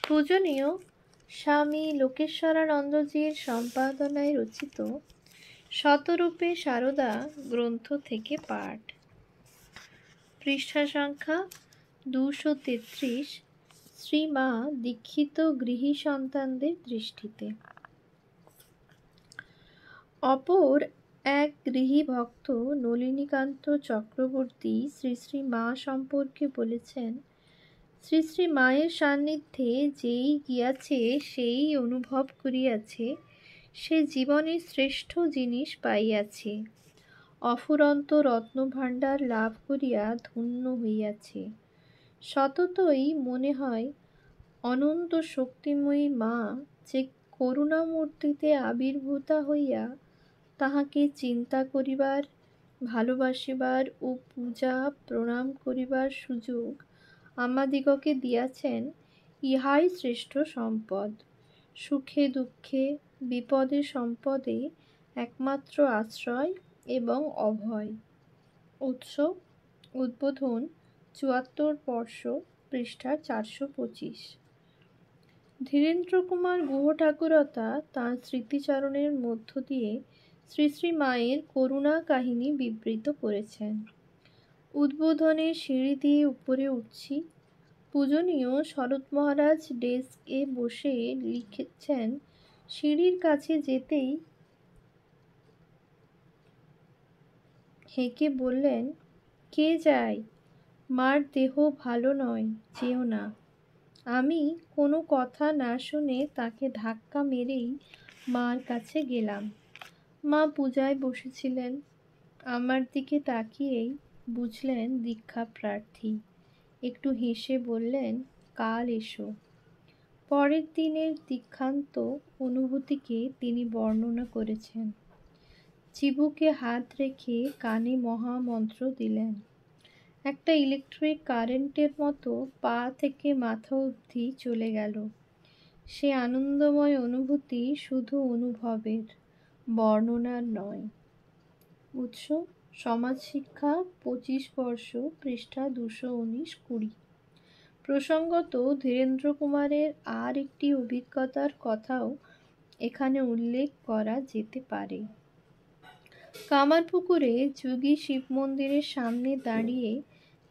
পূজনীয় স্বামী লোকেশ্বরানন্দজির সম্পাদনায় রচিত শতরূপে সারদা গ্রন্থ থেকে পাঠ। পৃষ্ঠা সংখ্যা 233। শ্রীমা দীক্ষিত গৃহী সন্তানদের দৃষ্টিতে। অপর এক গৃহী ভক্ত নলিনীকান্ত চক্রবর্তী শ্রী শ্রী মা সম্পর্কে বলেছেন, শ্রী শ্রী মায়ের সান্নিধ্যে যেই গিয়াছে সেই অনুভব করিয়াছে সে জীবনের শ্রেষ্ঠ জিনিস পাইয়াছে, অফুরন্ত রত্নভাণ্ডার লাভ করিয়া ধন্য হইয়াছে। সততই মনে হয় অনন্ত শক্তিময়ী মা যে করুণামূর্তিতে আবির্ভূতা হইয়া তাহাকে চিন্তা করিবার, ভালোবাসিবার ও পূজা প্রণাম করিবার সুযোগ আমাদিগকে দিয়াছেন, ইহাই শ্রেষ্ঠ সম্পদ। সুখে দুঃখে বিপদে সম্পদে একমাত্র আশ্রয় এবং অভয়। উৎস উদ্বোধন ৭৪ বর্ষ, পৃষ্ঠা ৪২৫। ধীরেন্দ্র কুমার গুহ ঠাকুরতা তাঁর স্মৃতিচারণের মধ্য দিয়ে শ্রী শ্রী মায়ের করুণা কাহিনী বিবৃত করেছেন। উদ্বোধনের সিঁড়ি দিয়ে উপরে উঠছি। পূজনীয় শরৎ মহারাজ ডেস্কে বসে লিখেছেন, সিঁড়ির কাছে যেতেই হেঁকে বললেন, কে যায়? মার দেহ ভালো নয়, যেও না। আমি কোনো কথা না শুনে তাকে ধাক্কা মেরেই মার কাছে গেলাম। মা পূজায় বসেছিলেন। আমার দিকে তাকিয়েই বুঝলেন দীক্ষা প্রার্থী। একটু হেসে বললেন, কাল এসো। পরের দিনের দীক্ষান্ত অনুভূতিকে তিনি বর্ণনা করেছেন। চিবুকে হাত রেখে কানে মহামন্ত্র দিলেন। একটা ইলেকট্রিক কারেন্টের মতো পা থেকে মাথা অবধি চলে গেল। সে আনন্দময় অনুভূতি শুধু অনুভবের, বর্ণনার নয়। উৎস সমাজ শিক্ষা ২৫ বর্ষ, পৃষ্ঠা ২১৯-২০। প্রসঙ্গত ধীরেন্দ্র কুমারের আর একটি অভিজ্ঞতার কথাও এখানে উল্লেখ করা যেতে পারে। কামারপুকুরে যোগী শিব মন্দিরের সামনে দাঁড়িয়ে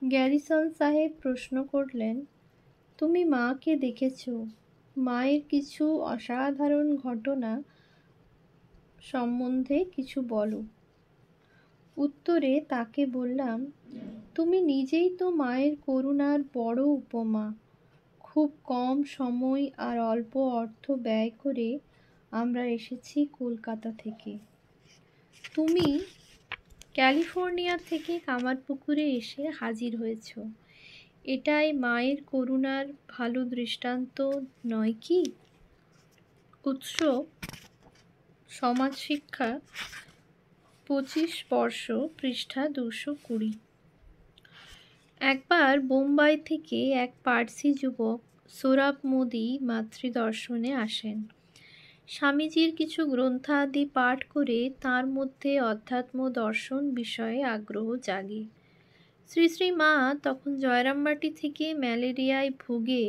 গ্যারিসন সাহেব প্রশ্ন করলেন, তুমি মাকে দেখেছ? মায়ের কিছু অসাধারণ ঘটনা সম্বন্ধে কিছু বলো। উত্তরে তাকে বললাম, তুমি নিজেই তো মায়ের করুণার বড় উপমা। খুব কম সময় আর অল্প অর্থ ব্যয় করে আমরা এসেছি কলকাতা থেকে। তুমি ক্যালিফোর্নিয়া থেকে কামারপুকুরে এসে হাজির হয়েছ। এটাই মায়ের করুণার ভালো দৃষ্টান্ত নয় কি? উৎস সমাজ শিক্ষা ২৫ বর্ষ, পৃষ্ঠা ২২০। একবার বোম্বাই থেকে এক পার্সি যুবক সোহরাব মোদি মাতৃদর্শনে আসেন। স্বামীজির কিছু গ্রন্থাদি পাঠ করে তার মধ্যে অধ্যাত্ম দর্শন বিষয়ে আগ্রহ জাগে। শ্রী শ্রী মা তখন জয়রামবাটি থেকে ম্যালেরিয়ায় ভুগে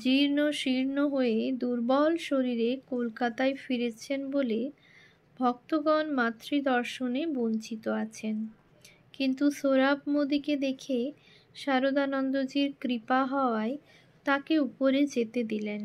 জীর্ণ শীর্ণ হয়ে দুর্বল শরীরে কলকাতায় ফিরেছেন বলে ভক্তগণ মাতৃদর্শনে বঞ্চিত আছেন। কিন্তু সোহরাব মোদিকে দেখে শারদানন্দজির কৃপা হওয়ায় তাকে উপরে যেতে দিলেন।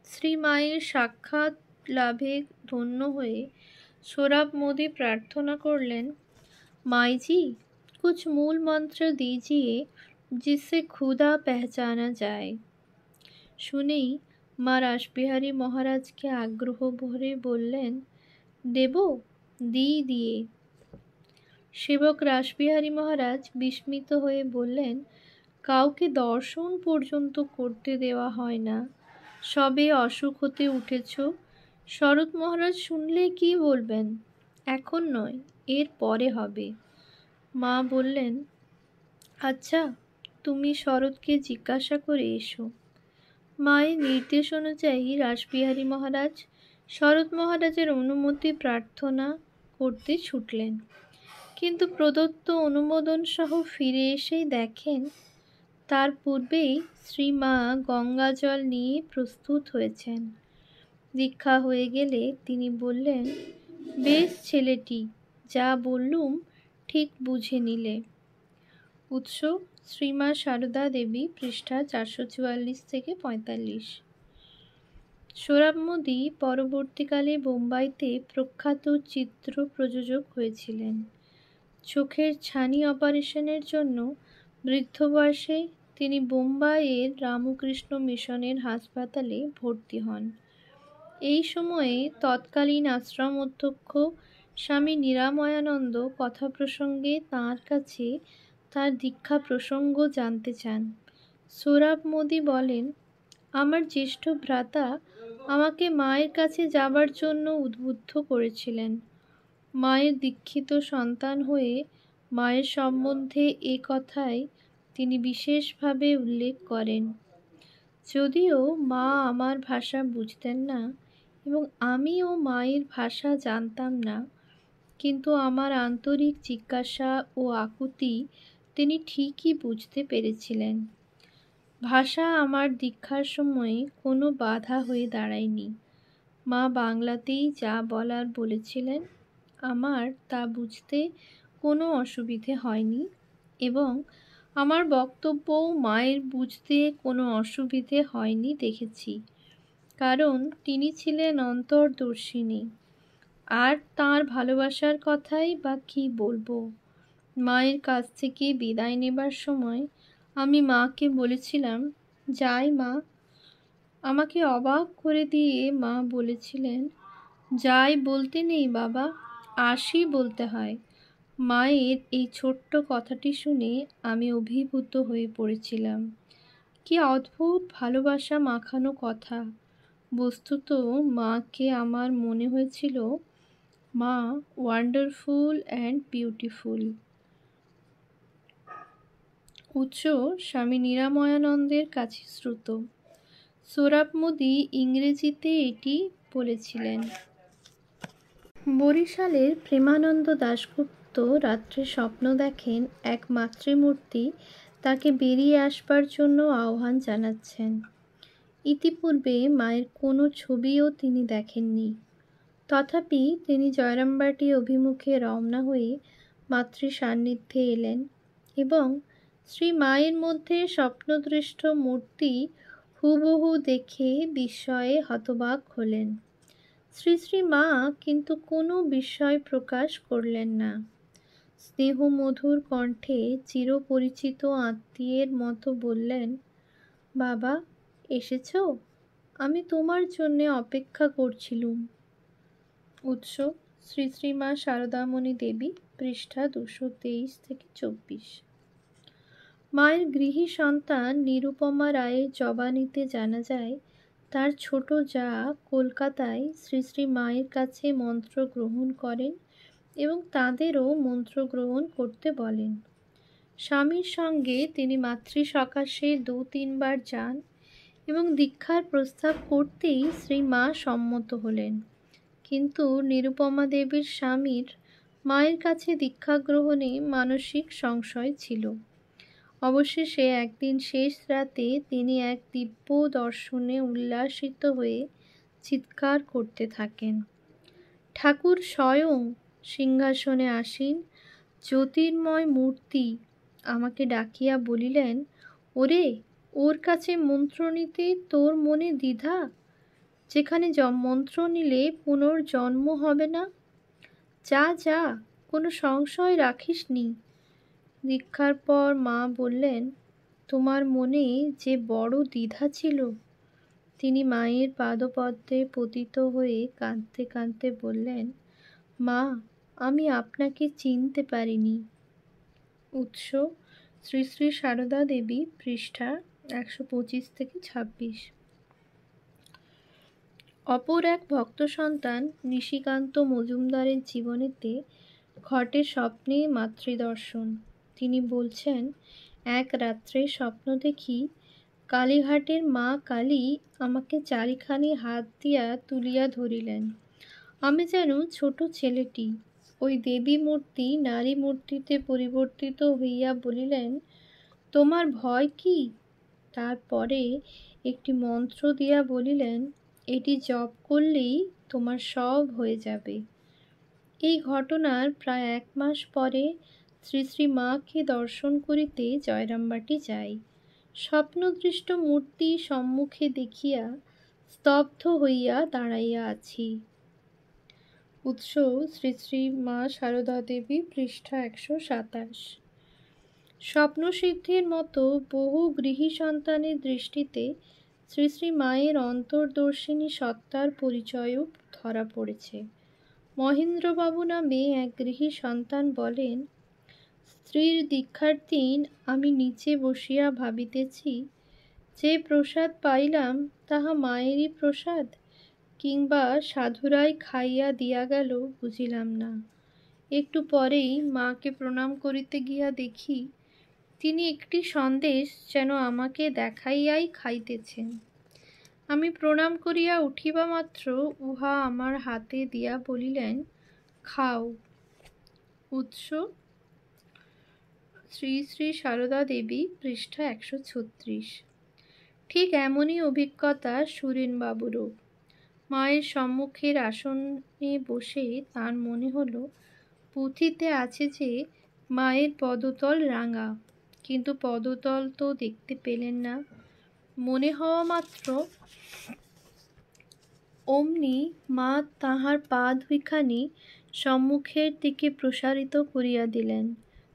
শ্রী মায়ের সাক্ষাৎ লাভে ধন্য হয়ে সোহরাব মোদি প্রার্থনা করলেন, माईजी कुछ मूल मंत्र दीजिए जिससे खुदा पहचाना जाए। শুনেই মা রাসবিহারী মহারাজকে আগ্রহ ভরে বললেন, দেব দিয়ে। সেবক রাসবিহারী মহারাজ বিস্মিত হয়ে বললেন, কাউকে দর্শন পর্যন্ত করতে দেওয়া হয় না, সবে অসুখ হতে উঠেছ। শরৎ মহারাজ শুনলে কি বলবেন? এখন নয়, এর পরে হবে। মা বললেন, আচ্ছা, তুমি শরৎকে জিজ্ঞাসা করে এসো। মায়ের নির্দেশ অনুযায়ী রাসবিহারী মহারাজ শরৎ মহারাজের অনুমতি প্রার্থনা করতে ছুটলেন। কিন্তু প্রদত্ত অনুমোদন সহ ফিরে এসেই দেখেন তার পূর্বেই শ্রীমা গঙ্গাজল নিয়ে প্রস্তুত হয়েছেন। দীক্ষা হয়ে গেলে তিনি বললেন, বেশ ছেলেটি, যা বললুম ঠিক বুঝে নিলে। উৎস শ্রীমা সারদা দেবী, পৃষ্ঠা 444-45। সোহরাব মোদি পরবর্তীকালে বোম্বাইতে প্রখ্যাত চিত্র প্রযোজক হয়েছিলেন। চোখের ছানি অপারেশনের জন্য বৃদ্ধ বয়সে তিনি বোম্বাইয়ের রামকৃষ্ণ মিশনের হাসপাতালে ভর্তি হন। এই সময়ে তৎকালীন আশ্রম অধ্যক্ষ স্বামী নিরাময়ানন্দ কথা প্রসঙ্গে তাঁর কাছে তার দীক্ষা প্রসঙ্গ জানতে চান। সোহরাব মোদি বলেন, আমার জ্যেষ্ঠ ভ্রাতা আমাকে মায়ের কাছে যাবার জন্য উদ্বুদ্ধ করেছিলেন। মায়ের দীক্ষিত সন্তান হয়ে মায়ের সম্বন্ধে এ কথাই তিনি বিশেষভাবে উল্লেখ করেন। যদিও মা আমার ভাষা বুঝতেন না এবং আমিও মায়ের ভাষা জানতাম না, কিন্তু আমার আন্তরিক জিজ্ঞাসা ও আকুতি তিনি ঠিকই বুঝতে পেরেছিলেন। ভাষা আমার দীক্ষার সময়ে কোনো বাধা হয়ে দাঁড়ায়নি। মা বাংলাতেই যা বলার বলেছিলেন, আমার তা বুঝতে কোনো অসুবিধে হয়নি এবং আমার বক্তব্যও মায়ের বুঝতে কোনো অসুবিধে হয়নি দেখেছি, কারণ তিনি ছিলেন অন্তর্দর্শিনী। আর তাঁর ভালোবাসার কথাই বা কী বলবো। মায়ের কাছ থেকে বিদায় নেবার সময় আমি মাকে বলেছিলাম, যাই মা। আমাকে অবাক করে দিয়ে মা বলেছিলেন, যাই বলতে নেই বাবা, আসি বলতে হয়। মায়ের এই ছোট্ট কথাটি শুনে আমি অভিভূত হয়ে পড়েছিলাম। কি অদ্ভুত ভালোবাসা মাখানো কথা। বস্তুত মাকে আমার মনে হয়েছিল মা ওয়ান্ডারফুল অ্যান্ড বিউটিফুল। উৎস স্বামী নিরাময়ানন্দের কাছে শ্রুত। সোহরাব মোদি ইংরেজিতে এটি বলেছিলেন। বরিশালের প্রেমানন্দ দাশগুপ্ত রাত্রে স্বপ্ন দেখেন এক মাতৃমূর্তি তাকে বেরিয়ে আসবার জন্য আহ্বান জানাচ্ছেন। ইতিপূর্বে মায়ের কোনো ছবিও তিনি দেখেননি। তথাপি তিনি জয়রামবাটি অভিমুখে রওনা হয়ে মাতৃ সান্নিধ্যে এলেন এবং শ্রী মায়ের মধ্যে স্বপ্নদৃষ্ট মূর্তি হুবহু দেখে বিস্ময়ে হতবাক হলেন। শ্রী শ্রী মা কিন্তু কোনো বিস্ময় প্রকাশ করলেন না। স্নেহমধুর কণ্ঠে চিরপরিচিত আত্মীয়ের মতো বললেন, বাবা এসেছ? আমি তোমার জন্যে অপেক্ষা করছিলুম। উৎস শ্রী শ্রী মা শারদামণি দেবী, পৃষ্ঠা 223-24। মায়ের গৃহী সন্তান নিরুপমা রায়ের জবানিতে জানা যায়, তার ছোট জা কলকাতায় শ্রী শ্রী মায়ের কাছে মন্ত্র গ্রহণ করেন এবং তাঁদেরও মন্ত্র গ্রহণ করতে বলেন। স্বামীর সঙ্গে তিনি মাতৃ সকাশে 2-3 বার যান এবং দীক্ষার প্রস্তাব করতেই শ্রী মা সম্মত হলেন। কিন্তু নিরুপমা দেবীর স্বামীর মায়ের কাছে দীক্ষা গ্রহণে মানসিক সংশয় ছিল। অবশেষে একদিন শেষ রাতে তিনি এক দিব্য দর্শনে উল্লাসিত হয়ে চিৎকার করতে থাকেন। ঠাকুর স্বয়ং সিংহাসনে আসীন জ্যোতির্ময় মূর্তি আমাকে ডাকিয়া বলিলেন, ওরে, ওর কাছে মন্ত্র নিতে তোর মনে দ্বিধা? যেখানে মন্ত্র নিলে পুনর্জন্ম হবে না। যা যা, কোনো সংশয় রাখিস নি। দীক্ষার পর মা বললেন, তোমার মনে যে বড় দ্বিধা ছিল। তিনি মায়ের পাদপদ্মে পতিত হয়ে কাঁদতে কাঁদতে বললেন, মা, আমি আপনাকে চিনতে পারিনি। উৎস শ্রী শ্রী সারদা দেবী, পৃষ্ঠা 125-26। অপর এক ভক্ত সন্তান নিশিকান্ত মজুমদারের জীবনীতে ঘটে স্বপ্নে মাতৃদর্শন। তিনি বলছেন, এক রাত্রে স্বপ্ন দেখি কালীঘাটের মা কালী আমাকে চারিখানি হাত দিয়া তুলিয়া ধরিলেন। আমি যেন ছোট ছেলেটি। ওই দেবী মূর্তি নারী মূর্তিতে পরিবর্তিত হইয়া বলিলেন, তোমার ভয় কি? তারপরে একটি মন্ত্র দিয়া বলিলেন, এটি জপ করলেই তোমার সব হয়ে যাবে। এই ঘটনার প্রায় 1 মাস পরে শ্রী শ্রী মাকে দর্শন করিতে জয়রামবাটি যাই। স্বপ্নদৃষ্ট মূর্তি সম্মুখে দেখিয়া স্তব্ধ হইয়া দাঁড়াইয়া আছি। উৎস শ্রী শ্রী মা সারদা দেবী, পৃষ্ঠা 127। স্বপ্নসিদ্ধির মতো বহু গৃহী সন্তানের দৃষ্টিতে শ্রী শ্রী মায়ের অন্তর্দর্শিনী সত্তার পরিচয়ও ধরা পড়েছে। মহেন্দ্রবাবু নামে এক গৃহী সন্তান বলেন, স্ত্রীর দীক্ষার দিন আমি নিচে বসিয়া ভাবিতেছি, যে প্রসাদ পাইলাম তাহা মায়েরই প্রসাদ, কিংবা সাধুরাই খাইয়া দিয়া গেল বুঝিলাম না। একটু পরেই মাকে প্রণাম করিতে গিয়া দেখি তিনি একটি সন্দেশ যেন আমাকে দেখাইয়াই খাইতেছেন। আমি প্রণাম করিয়া উঠিবা মাত্র উহা আমার হাতে দিয়া বলিলেন, খাও। উৎস শ্রী শ্রী সারদা দেবী, পৃষ্ঠা 136। ঠিক এমনই অভিজ্ঞতা সুরেনবাবুরও। মায়ের সম্মুখের আসনে বসে তার মনে হলো পুঁথিতে আছে যে মায়ের পদতল রাঙা, কিন্তু পদতল তো দেখতে পেলেন না। মনে হওয়া মাত্র অমনি মা তাহার পা দুইখানি সম্মুখের দিকে প্রসারিত করিয়া দিলেন।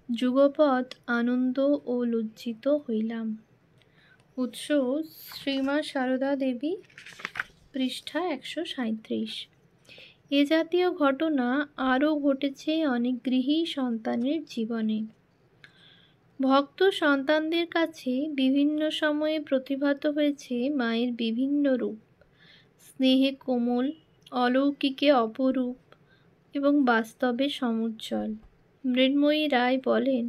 যুগপৎ আনন্দ ও লজ্জিত হইলাম। উৎস শ্রীমা সারদা দেবী, পৃষ্ঠা 137। এ জাতীয় ঘটনা আরও ঘটেছে অনেক গৃহী সন্তানের জীবনে। ভক্ত সন্তানদের কাছে বিভিন্ন সময়ে প্রতিভাত হয়েছে মায়ের বিভিন্ন রূপ, স্নেহে কোমল, অলৌকিকে অপরূপ এবং বাস্তবে সমুজ্জ্বল। মৃন্ময়ী রায় বলেন,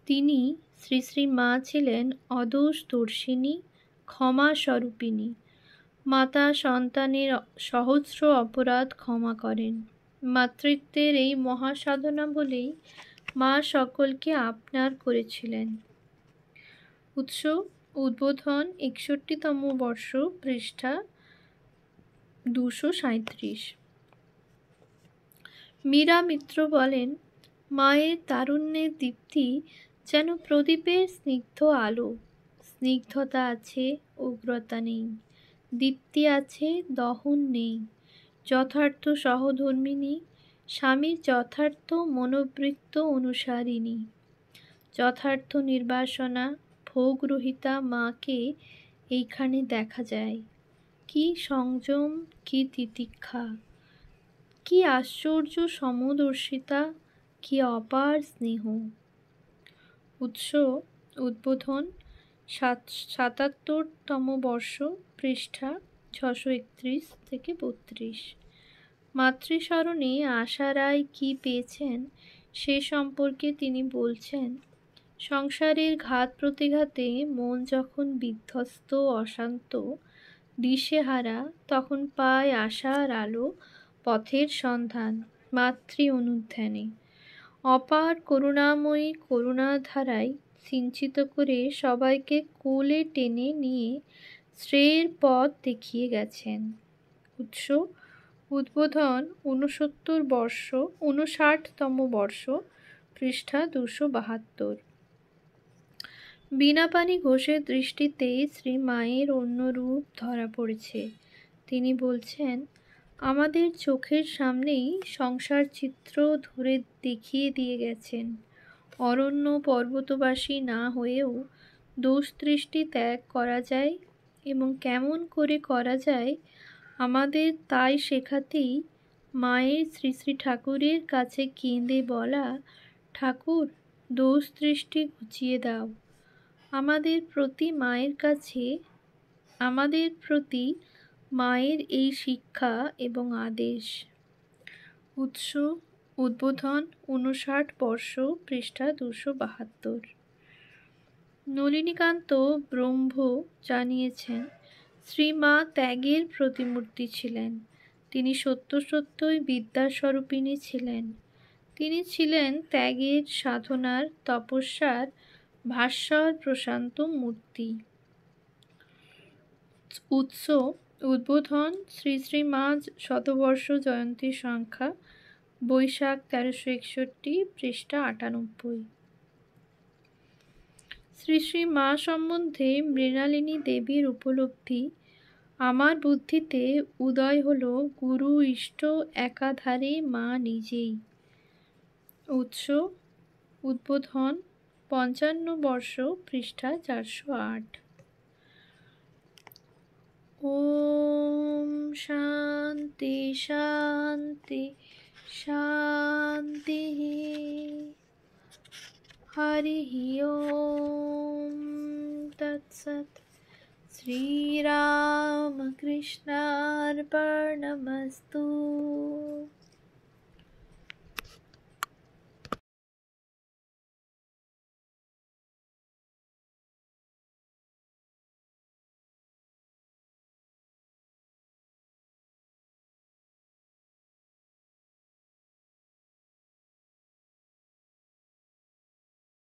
তিনি শ্রী শ্রী মা ছিলেন অদোষ দর্শিনী, ক্ষমা স্বরূপিণী। মাতা সন্তানের সহস্র অপরাধ ক্ষমা করেন। মাতৃত্বের এই মহাসাধনা বলেই মা সকলকে আপনার করেছিলেন। উৎস উদ্বোধন, 61তম বর্ষ, পৃষ্ঠা 237। মীরা মিত্র বলেন, মায়ের তারুণ্যের দীপ্তি যেন প্রদীপের স্নিগ্ধ আলো। স্নিগ্ধতা আছে, উগ্রতা নেই। দীপ্তি আছে, দহন নেই। যথার্থ সহধর্মিণী, স্বামীর যথার্থ মনোবৃত্ত অনুসারিণী, যথার্থ নির্বাসনা, ভোগরহিতা মাকে এইখানে দেখা যায়। কি সংযম, কি তিতিক্ষা, কি আশ্চর্য সমদর্শিতা, কি অপার স্নেহ। উৎস উদ্বোধন, 77তম বর্ষ, পৃষ্ঠা 631-32। মাতৃস্মরণে আশা রায় কী পেয়েছেন সে সম্পর্কে তিনি বলছেন, সংসারের ঘাত প্রতিঘাতে মন যখন বিধ্বস্ত, অশান্ত, দিশেহারা, তখন পায় আশার আলো, পথের সন্ধান মাতৃ অনুধ্যানে। অপার করুণাময়ী করুণাধারায় সিঞ্চিত করে সবাইকে কোলে টেনে নিয়ে শ্রেয়ের পথ দেখিয়ে গেছেন। উৎস উদ্বোধন, 59তম বর্ষ, পৃষ্ঠা 272। বীণাপাণি ঘোষের দৃষ্টিতে শ্রী মায়ের অন্য রূপ ধরা পড়েছে। তিনি বলছেন, আমাদের চোখের সামনেই সংসার চিত্র ধরে দেখিয়ে দিয়ে গেছেন। অরণ্য পর্বতবাসী না হয়েও দোষ দৃষ্টি ত্যাগ করা যায়, এবং কেমন করে করা যায় আমাদের তাই শেখাতেই মায়ের শ্রী শ্রী ঠাকুরের কাছে কেঁদে বলা, ঠাকুর দোষ দৃষ্টি ঘুচিয়ে দাও। আমাদের প্রতি মায়ের এই শিক্ষা এবং আদেশ। উৎস উদ্বোধন, 59 বর্ষ, পৃষ্ঠা 272। নলিনীকান্ত ব্রহ্ম জানিয়েছেন, শ্রীমা ত্যাগের প্রতিমূর্তি ছিলেন। তিনি সত্য সত্যই বিদ্যাস্বরূপিণী ছিলেন। তিনি ছিলেন ত্যাগের, সাধনার, তপস্যার ভাস্বর প্রশান্ত মূর্তি। উৎস উদ্বোধন শ্রী শ্রী মা শতবর্ষ জয়ন্তী সংখ্যা বৈশাখ 1361, পৃষ্ঠা 98। শ্রী শ্রী মা সম্বন্ধে মৃণালিনী দেবীর উপলব্ধি। আমার বুদ্ধিতে উদয় হল গুরু ইষ্ট একাধারে মা নিজেই। উৎস উদ্বোধন 55 বর্ষ, পৃষ্ঠা 408। ওম শান্তি শান্তি শান্তি। হরি ওম তৎসৎ। শ্রীরামকৃষ্ণার্পণমস্তু।